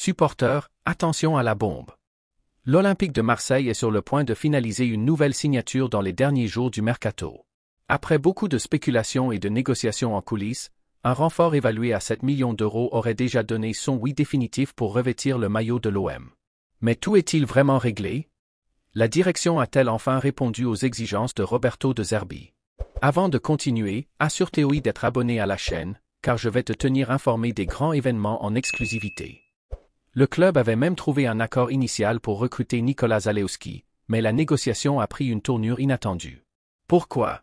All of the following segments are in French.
Supporters, attention à la bombe. L'Olympique de Marseille est sur le point de finaliser une nouvelle signature dans les derniers jours du mercato. Après beaucoup de spéculations et de négociations en coulisses, un renfort évalué à 7 millions d'euros aurait déjà donné son oui définitif pour revêtir le maillot de l'OM. Mais tout est-il vraiment réglé? La direction a-t-elle enfin répondu aux exigences de Roberto De Zerbi? Avant de continuer, assure-toi d'être abonné à la chaîne, car je vais te tenir informé des grands événements en exclusivité. Le club avait même trouvé un accord initial pour recruter Nicolas Zalewski, mais la négociation a pris une tournure inattendue. Pourquoi?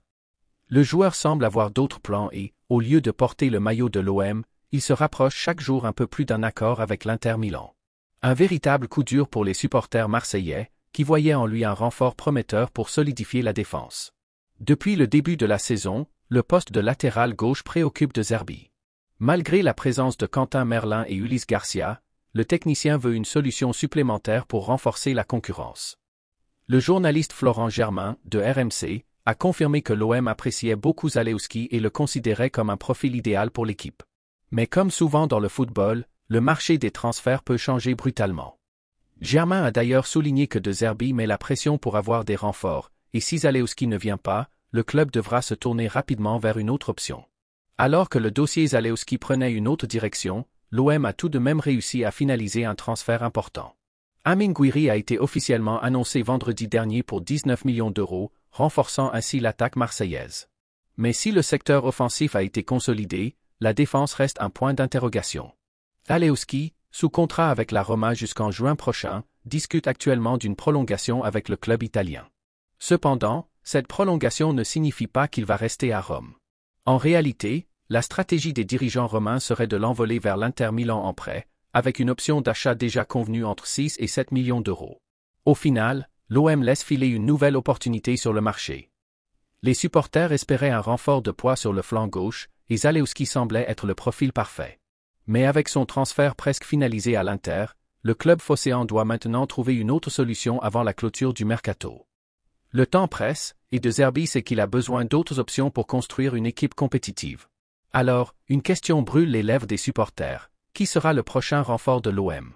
Le joueur semble avoir d'autres plans et, au lieu de porter le maillot de l'OM, il se rapproche chaque jour un peu plus d'un accord avec l'Inter Milan. Un véritable coup dur pour les supporters marseillais, qui voyaient en lui un renfort prometteur pour solidifier la défense. Depuis le début de la saison, le poste de latéral gauche préoccupe De Zerbi. Malgré la présence de Quentin Merlin et Ulysse Garcia, le technicien veut une solution supplémentaire pour renforcer la concurrence. Le journaliste Florent Germain, de RMC, a confirmé que l'OM appréciait beaucoup Zalewski et le considérait comme un profil idéal pour l'équipe. Mais comme souvent dans le football, le marché des transferts peut changer brutalement. Germain a d'ailleurs souligné que De Zerbi met la pression pour avoir des renforts, et si Zalewski ne vient pas, le club devra se tourner rapidement vers une autre option. Alors que le dossier Zalewski prenait une autre direction, l'OM a tout de même réussi à finaliser un transfert important. Amine Gouiri a été officiellement annoncé vendredi dernier pour 19 millions d'euros, renforçant ainsi l'attaque marseillaise. Mais si le secteur offensif a été consolidé, la défense reste un point d'interrogation. Zalewski, sous contrat avec la Roma jusqu'en juin prochain, discute actuellement d'une prolongation avec le club italien. Cependant, cette prolongation ne signifie pas qu'il va rester à Rome. En réalité, la stratégie des dirigeants romains serait de l'envoler vers l'Inter Milan en prêt, avec une option d'achat déjà convenue entre 6 et 7 millions d'euros. Au final, l'OM laisse filer une nouvelle opportunité sur le marché. Les supporters espéraient un renfort de poids sur le flanc gauche, et Zalewski semblait être le profil parfait. Mais avec son transfert presque finalisé à l'Inter, le club phocéen doit maintenant trouver une autre solution avant la clôture du mercato. Le temps presse, et De Zerbi sait qu'il a besoin d'autres options pour construire une équipe compétitive. Alors, une question brûle les lèvres des supporters. Qui sera le prochain renfort de l'OM?